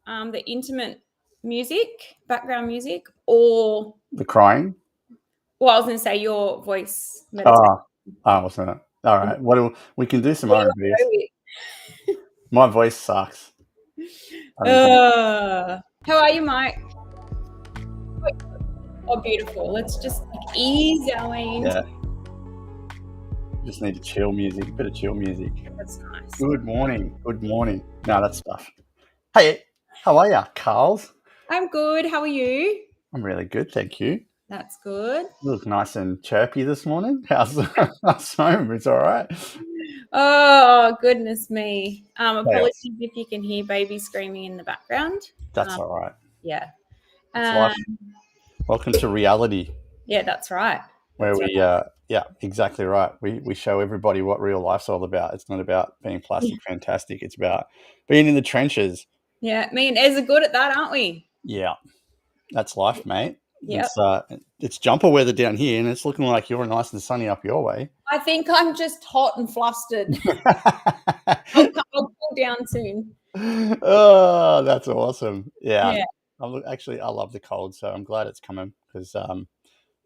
the intimate music, background music, or The crying? I was going to say your voice meditation. Wasn't it? All right. We can do some What do you R&B. wanna go with? My voice sucks. How are you, Mike? Oh, beautiful. Let's just ease our way into it. Just need to chill music, a bit of chill music. That's nice. Good morning. No, that's stuff. Hey, how are you, Carls? I'm good. How are you? I'm really good, thank you. That's good. You look nice and chirpy this morning. How's home? It's all right. Oh, goodness me. Apologies if you can hear baby screaming in the background. That's all right. Yeah. It's life. Welcome to reality. Yeah, that's right. Where exactly right. We show everybody what real life's all about. It's not about being plastic fantastic. It's about being in the trenches. Yeah, me and Ez are good at that, aren't we? Yeah, that's life, mate. Yep. It's jumper weather down here, and it's looking like you're nice and sunny up your way. I think I'm just hot and flustered. I'll cool down soon. Oh, that's awesome. Yeah. I love the cold, so I'm glad it's coming because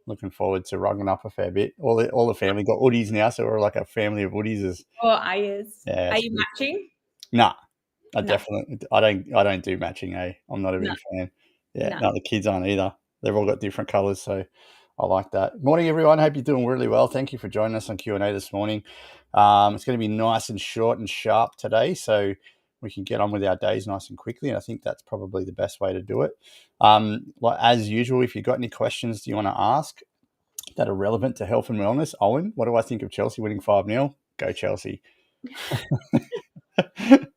looking forward to rugging up a fair bit. All the family got hoodies now, so we're like a family of hoodies. Are you matching? Nah, I don't do matching. I'm not a big fan. Yeah, no, the kids aren't either. They've all got different colours, so I like that. Morning, everyone. Hope you're doing really well. Thank you for joining us on Q&A this morning. It's going to be nice and short and sharp today, so we can get on with our days nice and quickly, and I think that's probably the best way to do it. As usual, if you've got any questions you want to ask that are relevant to health and wellness, Owen, what do I think of Chelsea winning 5-0? Go Chelsea.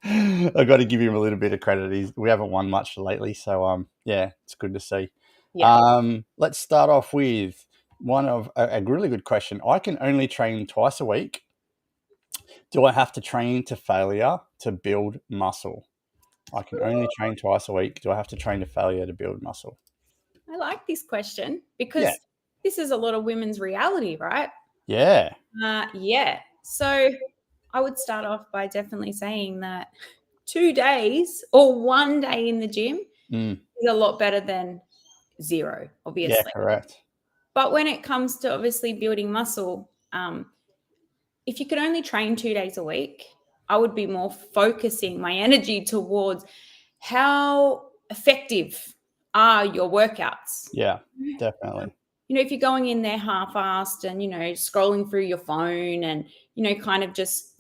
I've got to give him a little bit of credit. We haven't won much lately, so it's good to see. Yeah. Let's start off with one of a really good question. I can only train twice a week. Do I have to train to failure to build muscle? I can only train twice a week. Do I have to train to failure to build muscle? I like this question because this is a lot of women's reality, right? Yeah. So I would start off by definitely saying that 2 days or 1 day in the gym is a lot better than 0, obviously. Yeah, correct. But when it comes to obviously building muscle, if you could only train 2 days a week, I would be more focusing my energy towards how effective are your workouts. Yeah, definitely. If you're going in there half-assed and, scrolling through your phone and, kind of just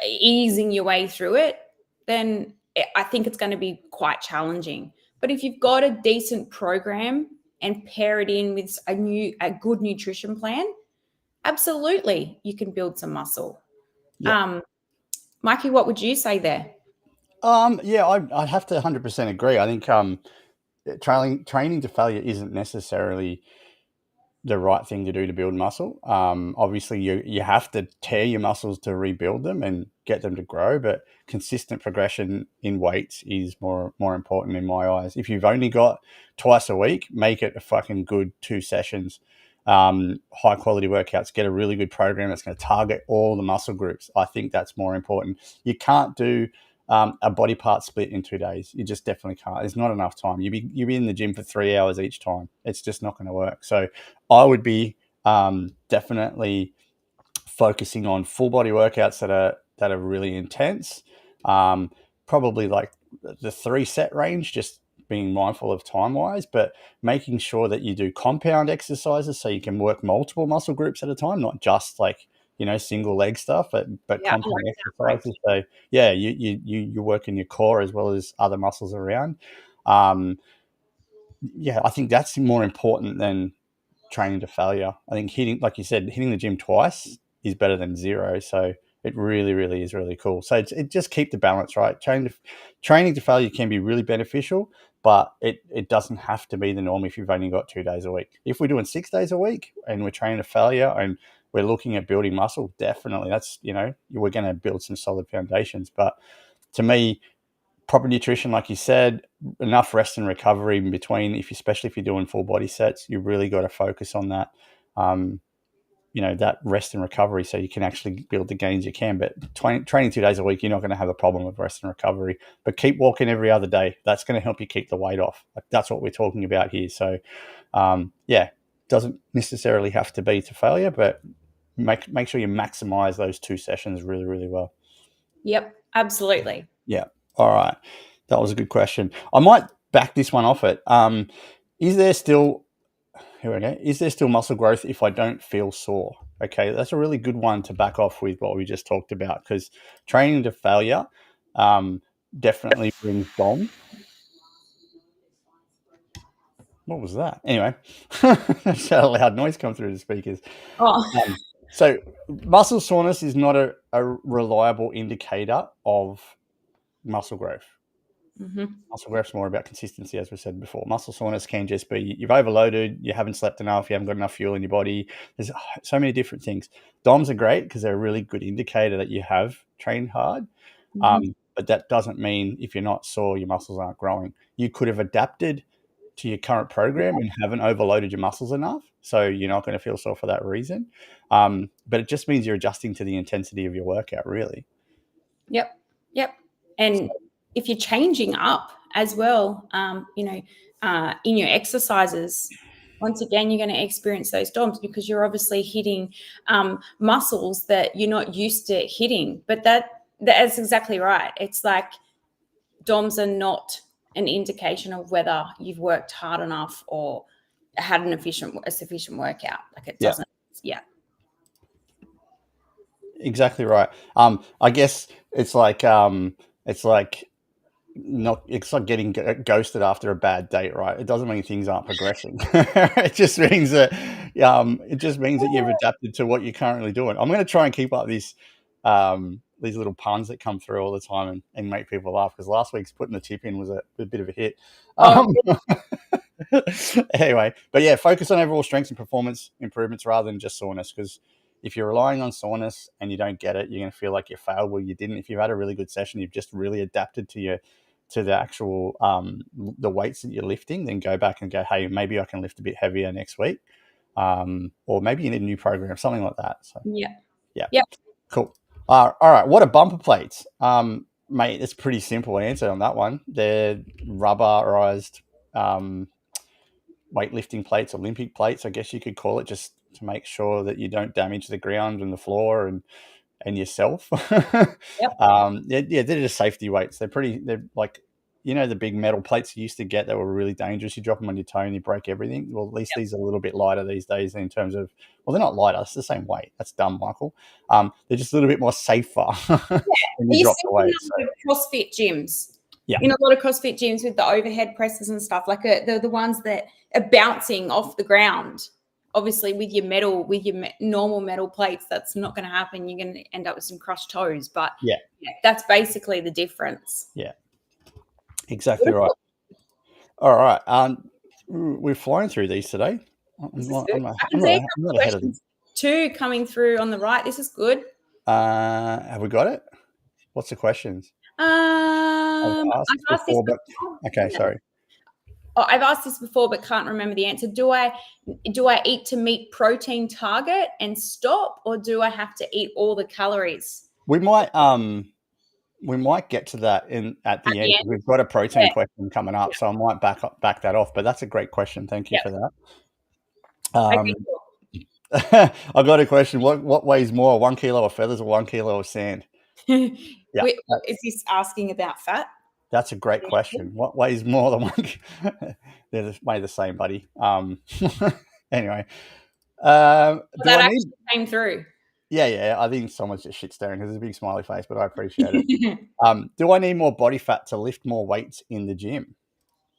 easing your way through it, then I think it's going to be quite challenging. But if you've got a decent program and pair it in with a good nutrition plan, absolutely, you can build some muscle. Yeah. Mikey, what would you say there? I'd have to 100% agree. I think training to failure isn't necessarily the right thing to do to build muscle. Obviously, you have to tear your muscles to rebuild them and get them to grow, but consistent progression in weights is more important in my eyes. If you've only got twice a week, make it a fucking good 2 sessions. High quality workouts, get a really good program that's going to target all the muscle groups. I think that's more important. You can't do a body part split in 2 days. You just definitely can't. There's not enough time. You'd be in the gym for 3 hours each time. It's just not going to work. So I would be definitely focusing on full body workouts that are really intense. Probably like the 3 set range, just being mindful of time wise, but making sure that you do compound exercises so you can work multiple muscle groups at a time, not just like, single leg stuff, but compound exercises. So you're working your core as well as other muscles around. I think that's more important than training to failure. I think hitting the gym twice is better than 0. So it really, really is really cool. So it just keep the balance, right? Training to failure can be really beneficial, but it doesn't have to be the norm if you've only got 2 days a week. If we're doing 6 days a week and we're training to failure and we're looking at building muscle, definitely that's, we're going to build some solid foundations. But to me, proper nutrition, like you said, enough rest and recovery in between, especially if you're doing full body sets, you really got to focus on that. that rest and recovery so you can actually build the gains you can. But training 2 days a week, you're not going to have a problem with rest and recovery. But keep walking every other day. That's going to help you keep the weight off. That's what we're talking about here. So, doesn't necessarily have to be to failure, but make sure you maximize those 2 sessions really, really well. Yep, absolutely. Yeah. All right. That was a good question. I might back this one off it. Is there still muscle growth if I don't feel sore? Okay, that's a really good one to back off with what we just talked about, because training to failure definitely brings DOM. What was that? Anyway, just had a loud noise come through the speakers. So muscle soreness is not a reliable indicator of muscle growth. Mm-hmm. Muscle growth is more about consistency, as we said before. Muscle soreness can just be you've overloaded, you haven't slept enough, you haven't got enough fuel in your body. There's so many different things. DOMs are great because they're a really good indicator that you have trained hard. Mm-hmm. But that doesn't mean if you're not sore, your muscles aren't growing. You could have adapted to your current program and haven't overloaded your muscles enough, so you're not going to feel sore for that reason. But it just means you're adjusting to the intensity of your workout, really. Yep. And if you're changing up as well, in your exercises, once again, you're going to experience those DOMs because you're obviously hitting muscles that you're not used to hitting. But that's exactly right. It's like DOMs are not an indication of whether you've worked hard enough or had a sufficient workout. Like it doesn't. Yeah. Exactly right. I guess it's like getting ghosted after a bad date, right? It doesn't mean things aren't progressing. It just means that you've adapted to what you're currently doing. I'm going to try and keep up these little puns that come through all the time and make people laugh, because last week's putting the tip in was a bit of a hit. Anyway, but yeah, focus on overall strengths and performance improvements rather than just soreness, because if you're relying on soreness and you don't get it, you're going to feel like you failed. Well, you didn't. If you've had a really good session, you've just really adapted to the actual the weights that you're lifting, then go back and go, hey, maybe I can lift a bit heavier next week, or maybe you need a new program, something like that. So yeah, cool. All right, what are bumper plates? Mate, it's a pretty simple answer on that one. They're rubberized weightlifting plates, Olympic plates, I guess you could call it, just to make sure that you don't damage the ground and the floor and yourself. They're just safety weights. They're like, the big metal plates you used to get that were really dangerous. You drop them on your toe and you break everything. Well, at least these are a little bit lighter these days in terms of, well, they're not lighter. It's the same weight. That's dumb, Michael. They're just a little bit more safer when you drop the weight. CrossFit gyms. Yeah. In a lot of CrossFit gyms with the overhead presses and stuff, like they're the ones that are bouncing off the ground. Obviously, with your normal metal plates, that's not going to happen. You're going to end up with some crushed toes. But that's basically the difference. Yeah, exactly right. All right, we're flying through these today. I'm not ahead of them. 2 coming through on the right. This is good. Have we got it? What's the questions? I've asked this before. Okay, sorry. I've asked this before, but can't remember the answer. Do I eat to meet protein target and stop, or do I have to eat all the calories? We might get to that at the end. We've got a protein question coming up, so I might back that off. But that's a great question. Thank you for that. I got a question. What weighs more, 1 kilo of feathers or 1 kilo of sand? Is this asking about fat? That's a great question. What weighs more than 1? They're weigh the same, buddy. Anyway, that actually came through. Yeah. I think someone's just shit staring because there's a big smiley face, but I appreciate it. Do I need more body fat to lift more weights in the gym?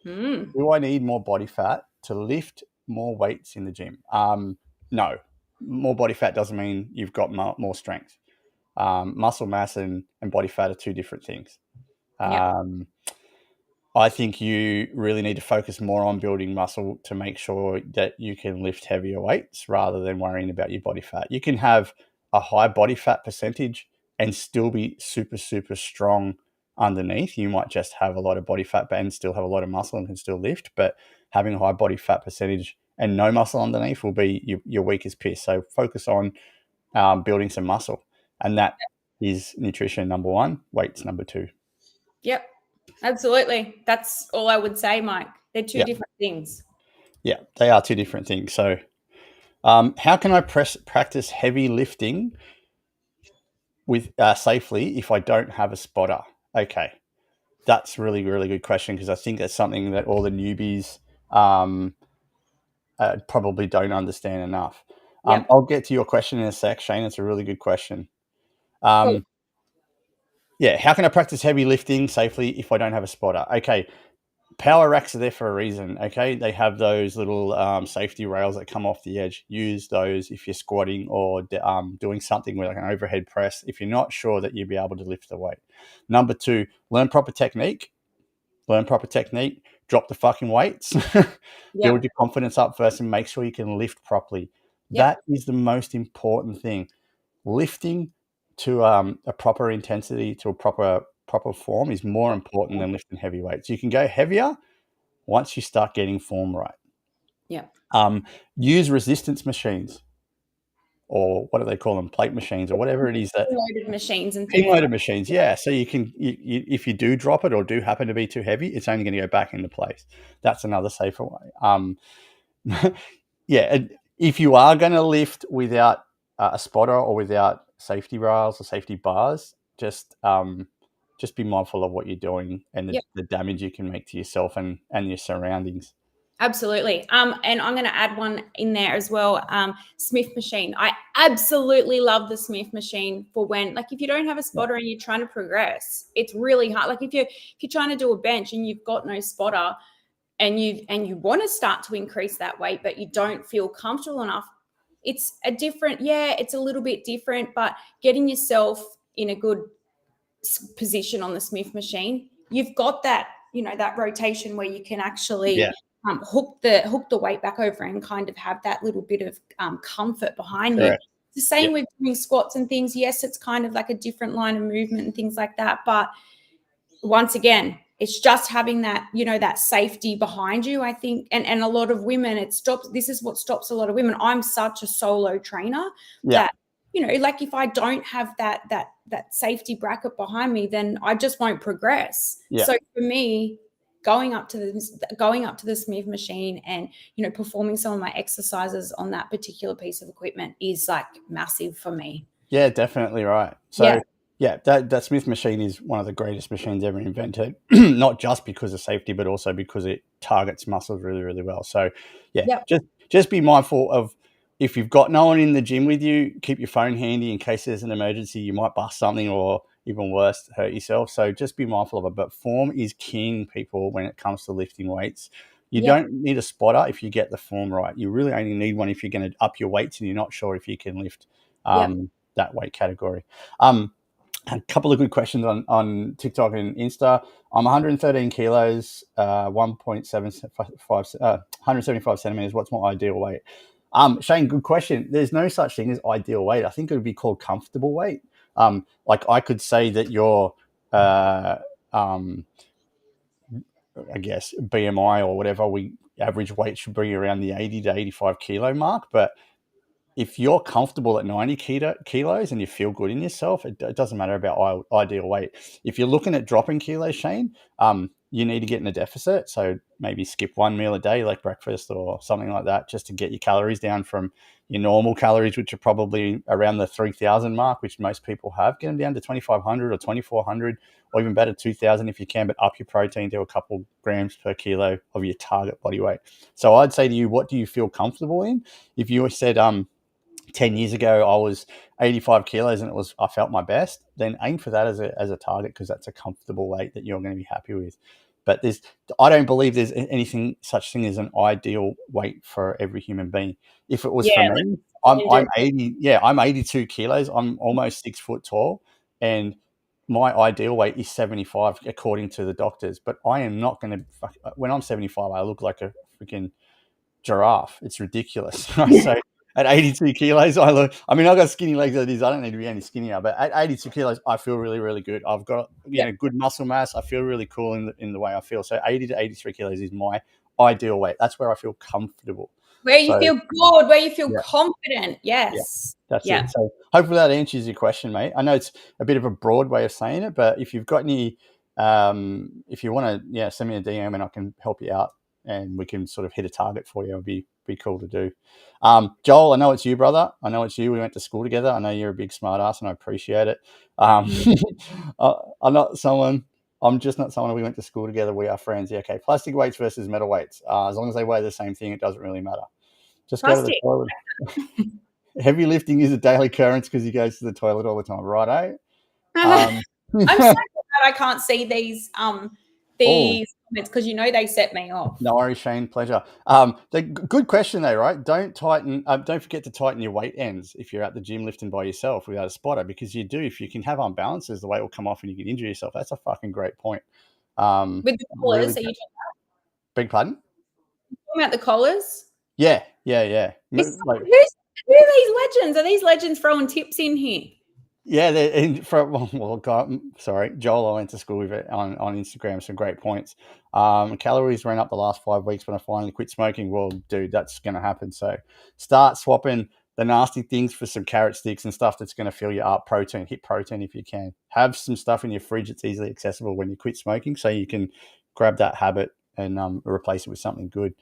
Do I need more body fat to lift more weights in the gym? No. More body fat doesn't mean you've got more strength. Muscle mass and body fat are 2 different things. I think you really need to focus more on building muscle to make sure that you can lift heavier weights rather than worrying about your body fat. You can have a high body fat percentage and still be super, super strong underneath. You might just have a lot of body fat and still have a lot of muscle and can still lift, but having a high body fat percentage and no muscle underneath will be your weakest piece. So focus on building some muscle, and that is nutrition number one, weights number two. Yep, absolutely. That's all I would say, Mike. They're two different things. Yeah, they are two different things. So, how can I practice heavy lifting with safely if I don't have a spotter? Okay, that's really, really good question, because I think that's something that all the newbies probably don't understand enough. Yep. I'll get to your question in a sec, Shane. It's a really good question. Cool. Yeah, how can I practice heavy lifting safely if I don't have a spotter? Okay, power racks are there for a reason. Okay, they have those little safety rails that come off the edge. Use those if you're squatting or doing something with like an overhead press, if you're not sure that you'll be able to lift the weight. Number two, learn proper technique. Drop the fucking weights. Build your confidence up first and make sure you can lift properly. That is the most important thing. Lifting to a proper intensity, to a proper form, is more important than lifting heavy weights. You can go heavier once you start getting form right. Yeah. Use resistance machines, or what do they call them? Plate machines, or whatever it is. That loaded machines and things. Loaded machines, yeah. So you can, if you do drop it or do happen to be too heavy, it's only going to go back into place. That's another safer way. Yeah, if you are going to lift without a spotter or without safety rails or safety bars, just be mindful of what you're doing and the damage you can make to yourself and your surroundings. Absolutely. And I'm going to add one in there as well. Smith machine. I absolutely love the Smith machine for when, like, if you don't have a spotter and you're trying to progress, it's really hard. Like if you're trying to do a bench and you've got no spotter and you want to start to increase that weight, but you don't feel comfortable enough. It's it's a little bit different, but getting yourself in a good position on the Smith machine, you've got that, that rotation where you can actually hook the weight back over and kind of have that little bit of comfort behind you. The same with doing squats and things. Yes, it's kind of like a different line of movement and things like that. But once again, it's just having that, that safety behind you, I think. And a lot of women, this is what stops a lot of women. I'm such a solo trainer that, like if I don't have that safety bracket behind me, then I just won't progress. So for me, going up to the Smith machine and, performing some of my exercises on that particular piece of equipment is like massive for me. Yeah, definitely right. So that Smith machine is one of the greatest machines ever invented, not just because of safety, but also because it targets muscles really, really well. So just be mindful of, if you've got no one in the gym with you, keep your phone handy in case there's an emergency. You might bust something, or even worse, hurt yourself. So just be mindful of it. But form is king, people, when it comes to lifting weights. You don't need a spotter if you get the form right. You really only need one if you're going to up your weights and you're not sure if you can lift that weight category. A couple of good questions on TikTok and Insta. I'm 113 kilos, 175 centimeters. What's my ideal weight? Shane, good question. There's no such thing as ideal weight. I think it would be called comfortable weight. Like I could say that your, I guess, BMI or whatever, average weight should be around the 80 to 85 kilo mark. But if you're comfortable at 90 kilos and you feel good in yourself, it doesn't matter about ideal weight. If you're looking at dropping kilos, Shane, you need to get in a deficit. So maybe skip one meal a day, like breakfast or something like that, just to get your calories down from your normal calories, which are probably around the 3,000 mark, which most people have. Get them down to 2,500 or 2,400, or even better, 2,000 if you can, but up your protein to a couple grams per kilo of your target body weight. So I'd say to you, what do you feel comfortable in? If you said, 10 years ago, I was 85 kilos and I felt my best, then aim for that as a target, because that's a comfortable weight that you're going to be happy with. But I don't believe there's anything such thing as an ideal weight for every human being. If it was for me, I'm 82 kilos. I'm almost 6 foot tall, and my ideal weight is 75 according to the doctors. But I am not going to, when I'm 75, I look like a freaking giraffe. It's ridiculous. So at 82 kilos, I've got skinny legs as it is. I don't need to be any skinnier. But at 82 kilos, I feel really, really good. I've got good muscle mass. I feel really cool in the way I feel. So 80 to 83 kilos is my ideal weight. That's where I feel comfortable. Where you So feel good, where you feel yeah, confident. yeah, Yes. that's Yeah. it. So hopefully that answers your question, mate. I know it's a bit of a broad way of saying it, but if you've got any, if you want to, yeah, send me a DM and I can help you out and we can sort of hit a target for you. It'd be cool to do. Joel, I know it's you, brother. I know it's you. We went to school together. I know you're a big smart ass and I appreciate it. I'm not someone. I'm just not someone we went to school together. We are friends. Yeah, okay. Plastic weights versus metal weights. As long as they weigh the same thing, it doesn't really matter. Just go to the Plastic. toilet. Heavy lifting is a daily occurrence because he goes to the toilet all the time, right? I'm so Oh, glad I can't see these comments because they set me off. no worries, Shane. Pleasure. Good question though, right? Don't forget to tighten your weight ends if you're at the gym lifting by yourself without a spotter, because you do. If you can have unbalances, the weight will come off and you can injure yourself. That's a fucking great point. With the Really, collars, are you big pardon? talking about the collars? Yeah. Like, Who are these legends? Are these legends throwing tips in here? yeah, sorry, Joel, I went to school with it on Instagram. Some great points. Calories ran up the last 5 weeks when I finally quit smoking. Well, dude, that's going to happen. So start swapping the nasty things for some carrot sticks and stuff that's going to fill you up. Protein, hit protein if you can. Have some stuff in your fridge that's easily accessible when you quit smoking, so you can grab that habit and replace it with something good.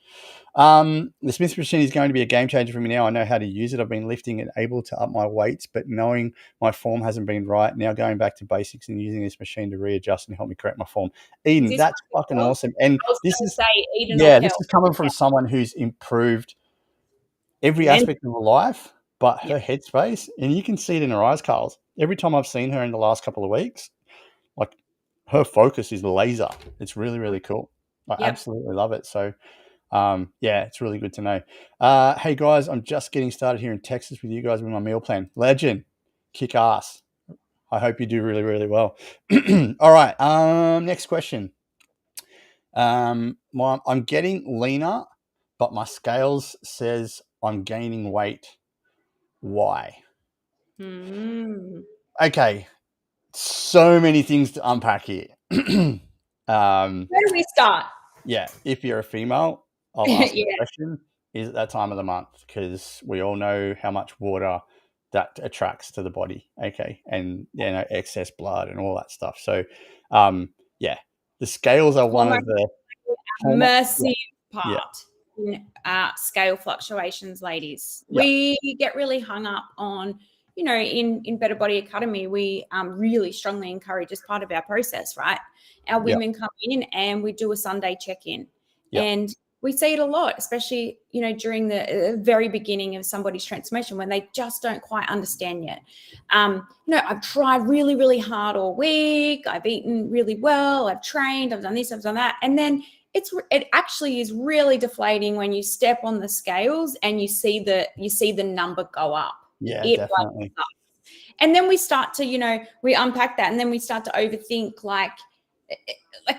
The Smith machine is going to be a game changer for me now. I know how to use it. I've been lifting and able to up my weights, but knowing my form hasn't been right, now going back to basics and using this machine to readjust and help me correct my form. Is Eden, this that's fucking Kel? awesome. And I was this going to is, say Eden or yeah, this Kel. is coming from someone who's improved every Men. aspect of her life, but Yeah. her headspace, and you can see it in her eyes, Carls. Every time I've seen her in the last couple of weeks, like her focus is laser. It's really, really cool. I Yep. absolutely love it. So, yeah, it's really good to know. Hey guys, I'm just getting started here in Texas with you guys with my meal plan. Legend, kick ass. I hope you do really, really well. All right. Next question. I'm getting leaner, but my scales says I'm gaining weight. Why? Okay. So many things to unpack here. Where do we start? Yeah, if you're a female, I'll ask the Yeah. question, is it that time of the month? Because we all know how much water that attracts to the body, okay? And, excess blood and all that stuff. So, yeah, the scales are one of the massive yeah, part in scale fluctuations, ladies. yeah, We get really hung up on, in Better Body Academy, we really strongly encourage as part of our process, right? Our yeah, women come in and we do a Sunday check-in. yeah, And we see it a lot, especially, during the very beginning of somebody's transformation when they just don't quite understand yet. I've tried really, really hard all week. I've eaten really well. I've trained. I've done this. I've done that. And then it actually is really deflating when you step on the scales and you see the number go up. yeah, It definitely. and then we start to, we unpack that and then we start to overthink like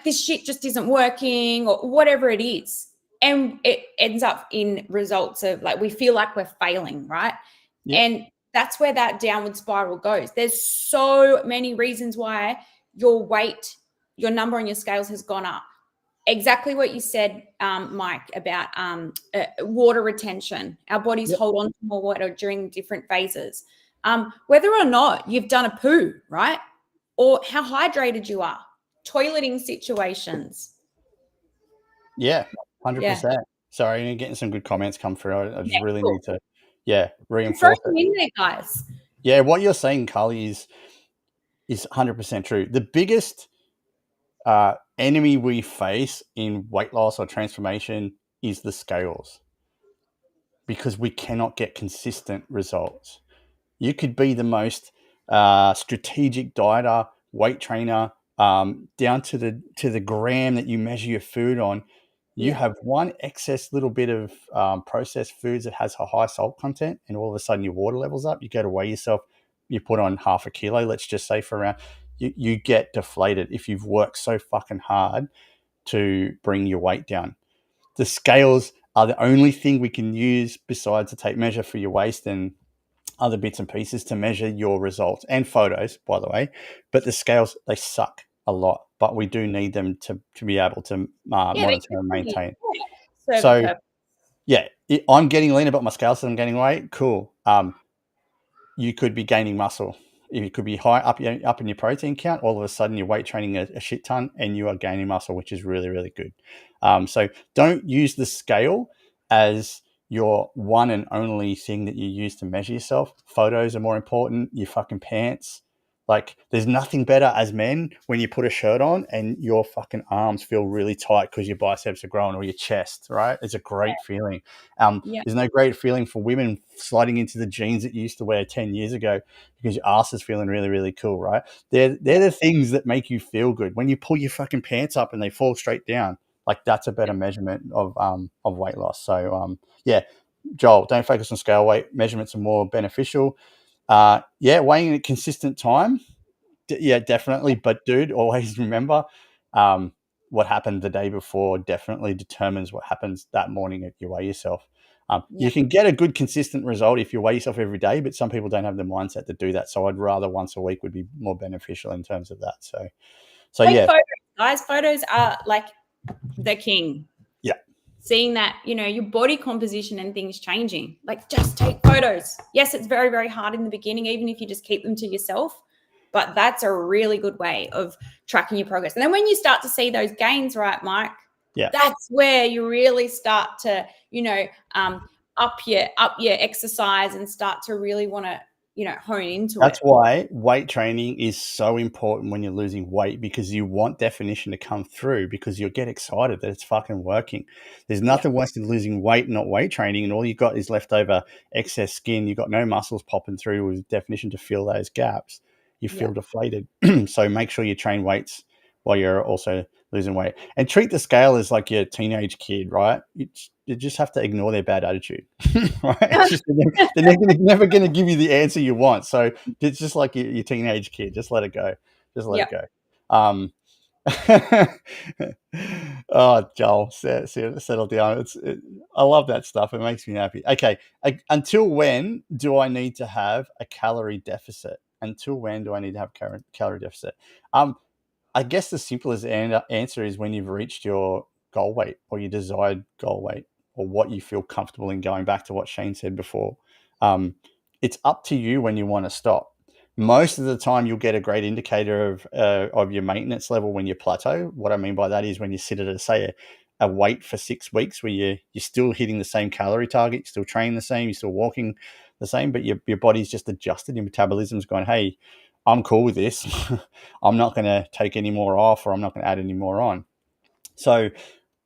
this shit just isn't working or whatever it is. And it ends up in results of like, we feel like we're failing, right? Yep. And that's where that downward spiral goes. There's so many reasons why your weight, your number on your scales has gone up. Exactly what you said, Mike, about water retention. Our bodies hold on to more water during different phases. Whether or not you've done a poo, right? Or how hydrated you are, toileting situations. Yeah, 100%. Yeah. Sorry, you're getting some good comments come through. I just really Cool. need to, reinforce Throw it. them in there, guys. Yeah, what you're saying, Carly, is 100% true. The biggest enemy we face in weight loss or transformation is the scales, because we cannot get consistent results. You could be the most strategic dieter, weight trainer, down to the gram that you measure your food on. You have one excess little bit of processed foods that has a high salt content, and all of a sudden your water levels up. You go to weigh yourself, you put on half a kilo, let's just say, for around, you get deflated if you've worked so fucking hard to bring your weight down. The scales are the only thing we can use besides to take measure for your waist and other bits and pieces to measure your results, and photos, by the way. But the scales, they suck a lot, but we do need them to be able to monitor and maintain. Serve a So purpose. Yeah, I'm getting leaner, but my scale says I'm gaining weight. Cool. You could be gaining muscle. You could be high up in your protein count. All of a sudden, you're weight training a shit ton, and you are gaining muscle, which is really, really good. So don't use the scale as your one and only thing that you use to measure yourself. Photos are more important. Your fucking pants. Like, there's nothing better as men when you put a shirt on and your fucking arms feel really tight because your biceps are growing, or your chest, right? It's a great feeling. Yeah. There's no great feeling for women sliding into the jeans that you used to wear 10 years ago because your ass is feeling really, really cool, right? They're the things that make you feel good. When you pull your fucking pants up and they fall straight down, like, that's a better measurement of weight loss. So yeah, Joel, don't focus on scale weight. Measurements are more beneficial. Weighing at a consistent time. Yeah, definitely. But dude, always remember, what happened the day before definitely determines what happens that morning if you weigh yourself. Yeah. You can get a good consistent result if you weigh yourself every day, but some people don't have the mindset to do that. So I'd rather once a week would be more beneficial in terms of that. So Take yeah, photos, guys. Photos are like the king. yeah, Seeing that, your body composition and things changing. Like, just take photos. Yes, it's very, very hard in the beginning, even if you just keep them to yourself. But that's a really good way of tracking your progress. And then when you start to see those gains, right, Mike, yeah. that's where you really start to, up your exercise and start to really want to, hone into That's it. why weight training is so important when you're losing weight, because you want definition to come through, because you'll get excited that it's fucking working. There's nothing worse than losing weight, not weight training, and all you've got is leftover excess skin. You've got no muscles popping through with definition to fill those gaps. You feel deflated. So make sure you train weights while you're also losing weight, and treat the scale as like your teenage kid, right? You just have to ignore their bad attitude, right? It's just, they're never going to give you the answer you want. So it's just like your teenage kid. Just let it go. Just let it go. Oh, Joel, settle down. I love that stuff. It makes me happy. Okay. Until when do I need to have a calorie deficit? Until when do I need to have calorie deficit? I guess the simplest answer is when you've reached your goal weight or your desired goal weight, or what you feel comfortable in, going back to what Shane said before. It's up to you when you want to stop. Most of the time, you'll get a great indicator of your maintenance level when you plateau. What I mean by that is when you sit at, say, a weight for 6 weeks where you're still hitting the same calorie target, you're still training the same, you're still walking the same, but your body's just adjusted, your metabolism's going, hey, I'm cool with this. I'm not going to take any more off, or I'm not going to add any more on. So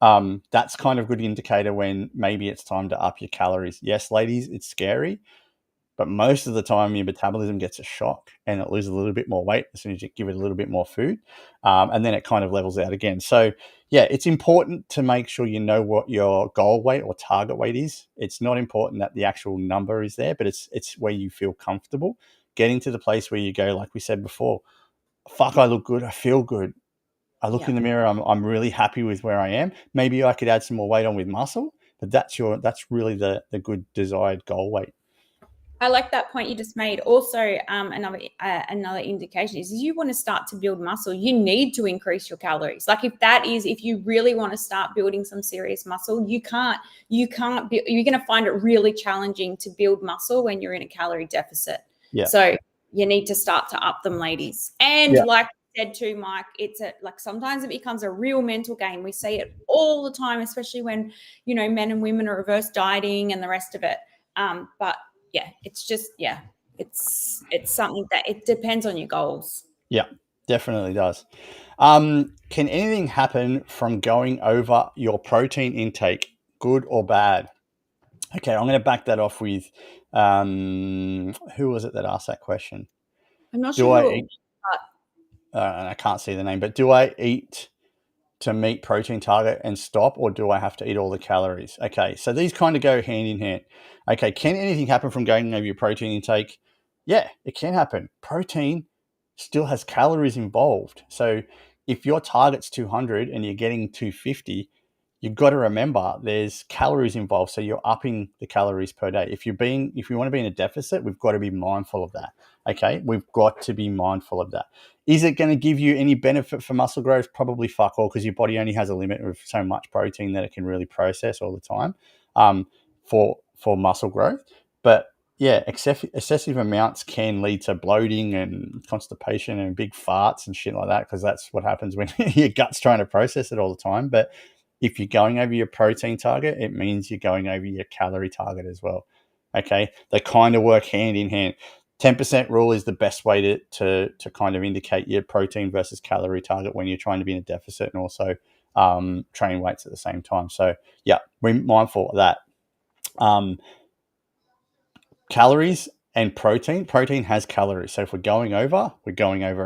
that's kind of a good indicator when maybe it's time to up your calories. Yes, ladies, it's scary, but most of the time your metabolism gets a shock and it loses a little bit more weight as soon as you give it a little bit more food. And then it kind of levels out again. So yeah, it's important to make sure you know what your goal weight or target weight is. It's not important that the actual number is there, but it's where you feel comfortable. Getting to the place where you go, like we said before, fuck, I look good, I feel good. I look in the mirror, I'm really happy with where I am. Maybe I could add some more weight on with muscle, but that's really the good desired goal weight. I like that point you just made. Also, another indication is you want to start to build muscle, you need to increase your calories. Like, if you really want to start building some serious muscle, you're going to find it really challenging to build muscle when you're in a calorie deficit. Yeah. So you need to start to up them, ladies. And like I said too, Mike, like sometimes it becomes a real mental game. We see it all the time, especially when, men and women are reverse dieting and the rest of it. But yeah, it's just, it's something that it depends on your goals. Yeah, definitely does. Can anything happen from going over your protein intake, good or bad? Okay, I'm going to back that off with who was it that asked that question? I'm not sure who. I can't see the name, but do I eat to meet protein target and stop, or do I have to eat all the calories? Okay, so these kind of go hand in hand. Okay, can anything happen from going over your protein intake? Yeah, it can happen. Protein still has calories involved. So if your target's 200 and you're getting 250, you've got to remember there's calories involved. So you're upping the calories per day. If you want to be in a deficit, we've got to be mindful of that. Okay, we've got to be mindful of that. Is it going to give you any benefit for muscle growth? Probably fuck all, because your body only has a limit of so much protein that it can really process all the time. for muscle growth. But yeah, excessive amounts can lead to bloating and constipation and big farts and shit like that, because that's what happens when your gut's trying to process it all the time. But if you're going over your protein target, it means you're going over your calorie target as well. Okay, they kind of work hand in hand. 10% rule is the best way to kind of indicate your protein versus calorie target when you're trying to be in a deficit and also train weights at the same time. So yeah, we're mindful of that. Calories and protein. Protein has calories. So if we're going over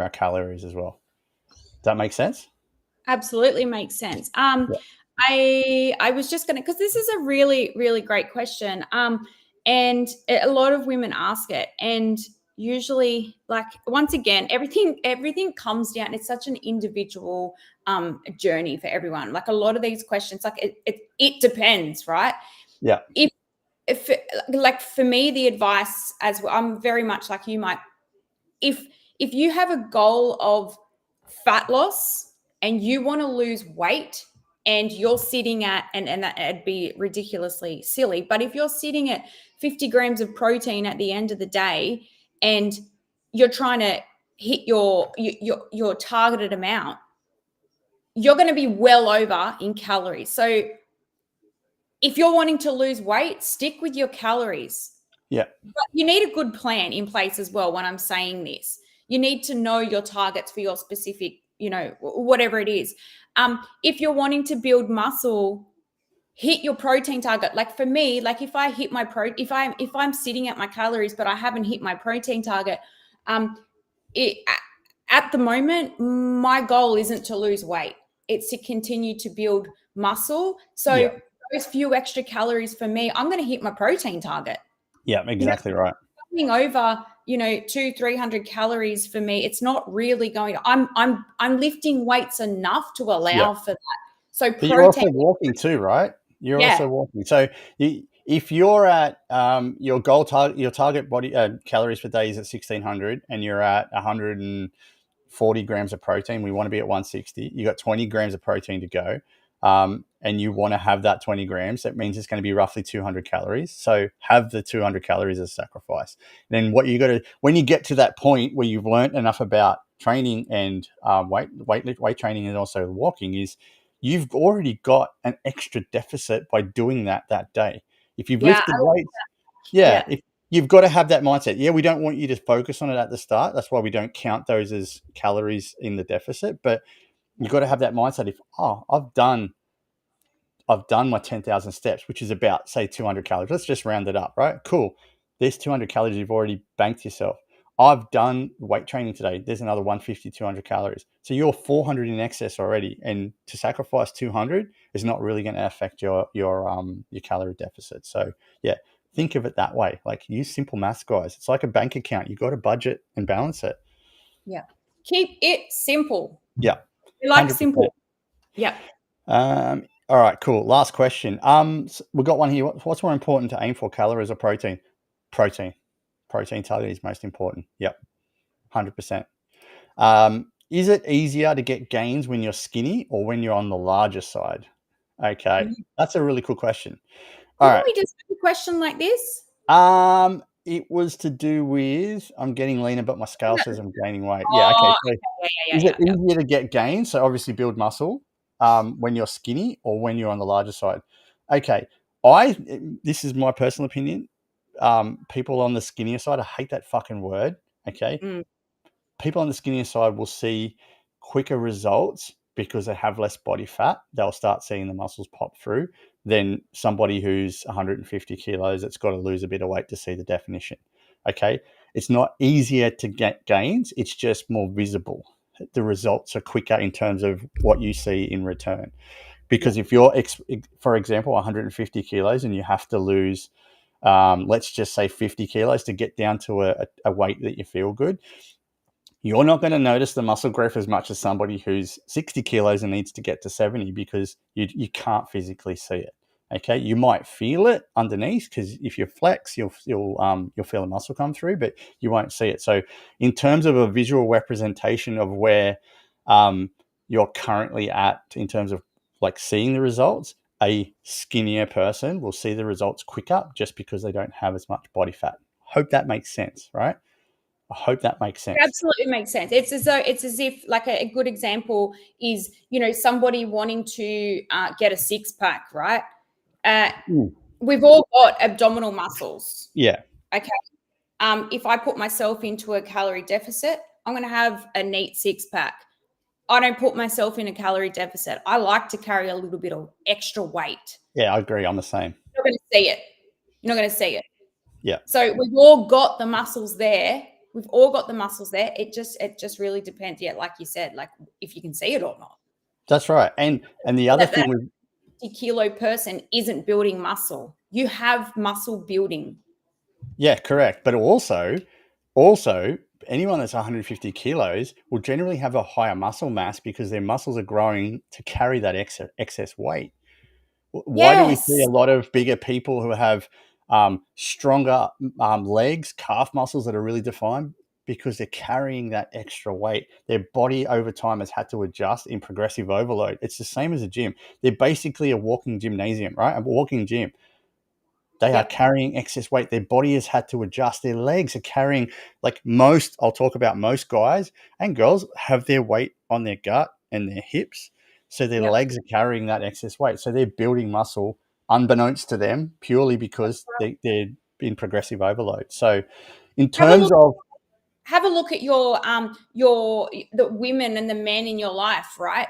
our calories as well. Does that make sense? Absolutely makes sense. Yeah. I was just gonna, because this is a really, really great question. And a lot of women ask it, and usually, like, once again, everything comes down. It's such an individual journey for everyone. Like, a lot of these questions, like, it depends, right? Yeah. If like, for me, the advice, as I'm very much like you, Mike, if you have a goal of fat loss and you want to lose weight, and you're sitting at, and that'd be ridiculously silly, but if you're sitting at 50 grams of protein at the end of the day, and you're trying to hit your targeted amount, you're going to be well over in calories. So if you're wanting to lose weight, stick with your calories. Yeah. But you need a good plan in place as well. When I'm saying this, you need to know your targets for your specific, whatever it is. If you're wanting to build muscle, hit your protein target. Like, for me, like, if I hit my if I'm sitting at my calories but I haven't hit my protein target, at the moment, my goal isn't to lose weight. It's to continue to build muscle. So Yeah. those few extra calories, for me, I'm going to hit my protein target. Yeah, exactly right. Coming over, 200-300 calories, for me, it's not really going. I'm lifting weights enough to allow for that. So but you're also protein, walking too, right? You're yeah, also walking. So if you're at your goal target, your target body calories per day is at 1,600, and you're at 140 grams of protein, we want to be at 160. You got 20 grams of protein to go. And you want to have that 20 grams, that means it's going to be roughly 200 calories. So have the 200 calories as sacrifice. Then what you got to, when you get to that point where you've learned enough about training and weight training and also walking, is you've already got an extra deficit by doing that day. If you've lifted weights, if you've got to have that mindset. Yeah, we don't want you to focus on it at the start. That's why we don't count those as calories in the deficit. But you've got to have that mindset. If I've done my 10,000 steps, which is about, say, 200 calories. Let's just round it up, right? Cool. There's 200 calories you've already banked yourself. I've done weight training today. There's another 150, 200 calories. So you're 400 in excess already. And to sacrifice 200 is not really going to affect your calorie deficit. So yeah, think of it that way. Like, use simple maths, guys. It's like a bank account. You got to budget and balance it. Yeah. Keep it simple. Yeah. You like 100%. simple. Yeah. All right, cool. Last question. So we've got one here. What's more important to aim for, calories or protein? Protein. Protein target is most important. Yep, 100%. Is it easier to get gains when you're skinny or when you're on the larger side? Okay, that's a really cool question. All right. Didn't we just have a question like this? It was to do with, I'm getting leaner, but my scale says I'm gaining weight. Oh, Yeah, okay. So is it yeah. easier to get gains? So obviously build muscle when you're skinny or when you're on the larger side? Okay. This is my personal opinion. People on the skinnier side, I hate that fucking word. Okay. People on the skinnier side will see quicker results because they have less body fat. They'll start seeing the muscles pop through than somebody who's 150 kilos that's got to lose a bit of weight to see the definition. Okay. It's not easier to get gains. It's just more visible. The results are quicker in terms of what you see in return. Because if you're, for example, 150 kilos and you have to lose, let's just say 50 kilos to get down to a weight that you feel good, you're not going to notice the muscle growth as much as somebody who's 60 kilos and needs to get to 70, because you can't physically see it. Okay, you might feel it underneath because if you flex, you'll feel the muscle come through, but you won't see it. So, in terms of a visual representation of where you're currently at in terms of like seeing the results, a skinnier person will see the results quicker just because they don't have as much body fat. Hope that makes sense, right? I hope that makes sense. Absolutely makes sense. It's as if like a good example is, somebody wanting to get a six pack, right? We've all got abdominal muscles. Yeah. Okay. If I put myself into a calorie deficit, I'm going to have a neat six pack. I don't put myself in a calorie deficit. I like to carry a little bit of extra weight. Yeah, I agree. I'm the same. You're not going to see it. You're not going to see it. Yeah. So we've all got the muscles there. We've all got the muscles there. It just really depends. Yeah, like you said, like if you can see it or not. That's right. And the other thing with 50-kilo person isn't building muscle. You have muscle building. Yeah, correct. But also anyone that's 150 kilos will generally have a higher muscle mass because their muscles are growing to carry that excess weight. Why do we see a lot of bigger people who have stronger legs, calf muscles that are really defined? Because they're carrying that extra weight. Their body over time has had to adjust in progressive overload. It's the same as a gym. They're basically a walking gymnasium, right? A walking gym. They are carrying excess weight. Their body has had to adjust. Their legs are carrying, I'll talk about most guys and girls have their weight on their gut and their hips. So their legs are carrying that excess weight. So they're building muscle unbeknownst to them purely because they're in progressive overload. So in terms of... Have a look at the women and the men in your life, right?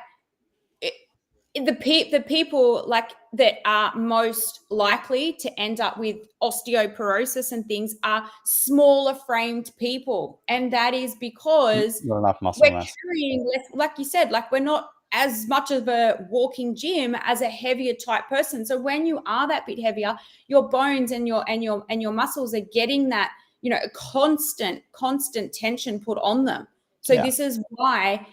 The people that are most likely to end up with osteoporosis and things are smaller framed people, and that is because not enough muscle we're mass. carrying less, like you said, like we're not as much of a walking gym as a heavier type person. So when you are that bit heavier, your bones and your muscles are getting that a constant tension put on them. So this is why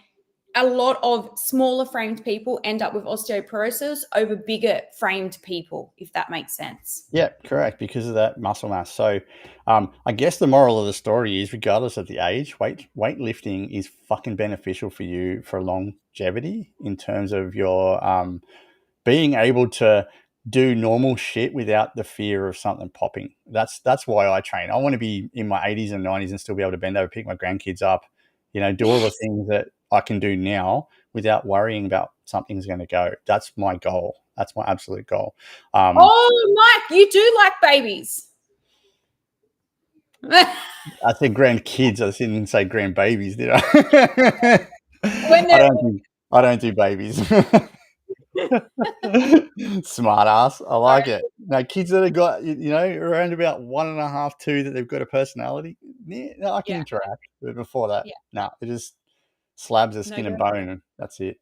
a lot of smaller framed people end up with osteoporosis over bigger framed people, if that makes sense. Yeah, correct, because of that muscle mass. So I guess the moral of the story is, regardless of the age, weightlifting is fucking beneficial for you for longevity in terms of your being able to do normal shit without the fear of something popping. That's why I train. I want to be in my 80s and 90s and still be able to bend over, pick my grandkids up, do all the things that I can do now without worrying about something's going to go. That's my goal. That's my absolute goal. Mike, you do like babies. I said grandkids. I didn't say grandbabies, did I? I don't do babies. Smart ass. I like it. No, kids that have got, around about 1.5, 2, that they've got a personality, I can interact. But before that, it just slabs of skin and bone, and that's it.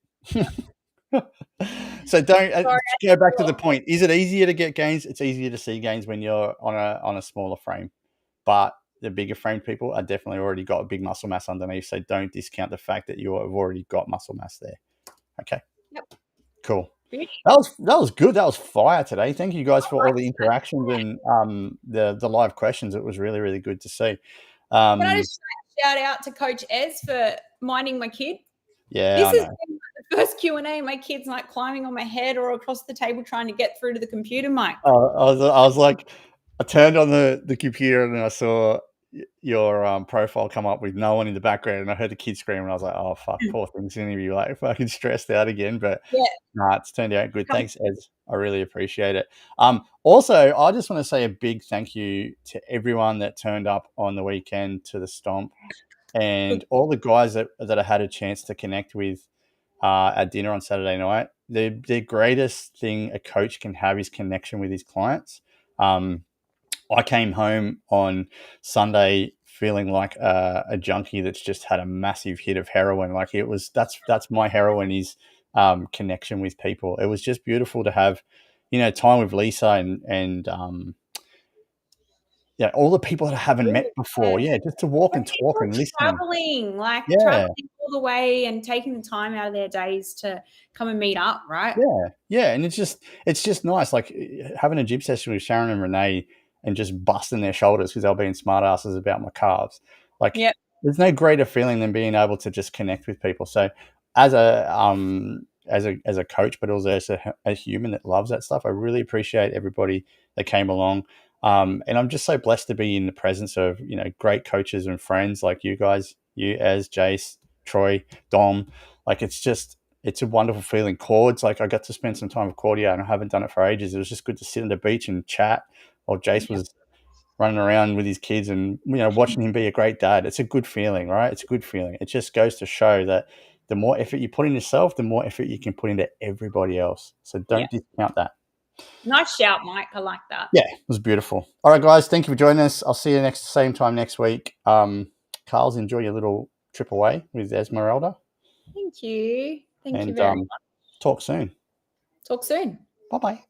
So don't go back to the point. Is it easier to get gains? It's easier to see gains when you're on a smaller frame, but the bigger frame people are definitely already got a big muscle mass underneath. So don't discount the fact that you have already got muscle mass there. Okay. Yep. Cool. That was good. That was fire today. Thank you guys for all the interactions and the live questions. It was really, really good to see. Can I just shout out to Coach Ez for minding my kid? Yeah, this is the first Q&A. My kid's like climbing on my head or across the table trying to get through to the computer, Mike. I was like, I turned on the computer and I saw your profile come up with no one in the background, and I heard the kid scream, and I was like, oh fuck, poor thing's gonna be like fucking stressed out again. But it's turned out good. Thanks, Ez. I really appreciate it. Also, I just want to say a big thank you to everyone that turned up on the weekend to the Stomp, and all the guys that I had a chance to connect with at dinner on Saturday night. The greatest thing a coach can have is connection with his clients. I came home on Sunday feeling like a junkie that's just had a massive hit of heroin. Like that's my heroin is connection with people. It was just beautiful to have, time with Lisa and all the people that I haven't met before. Yeah, just to walk and talk and listen. Traveling all the way and taking the time out of their days to come and meet up, right? Yeah, and it's just nice, like having a gym session with Sharon and Renee and just busting their shoulders because they're being smart asses about my calves. Like, there's no greater feeling than being able to just connect with people. So as a as a coach, but also as a human that loves that stuff. I really appreciate everybody that came along. And I'm just so blessed to be in the presence of, great coaches and friends like you guys, you, as Jace, Troy, Dom. Like, it's a wonderful feeling. Cords, like, I got to spend some time with Cordia and I haven't done it for ages. It was just good to sit on the beach and chat while Jace was running around with his kids and, watching him be a great dad. It's a good feeling, right? It's a good feeling. It just goes to show that the more effort you put in yourself, the more effort you can put into everybody else. So don't discount that. Nice shout, Mike. I like that. Yeah, it was beautiful. All right, guys, thank you for joining us. I'll see you same time next week. Carl's, enjoy your little trip away with Esmeralda. Thank you. Thank you And very much. talk soon. Talk soon. Bye-bye.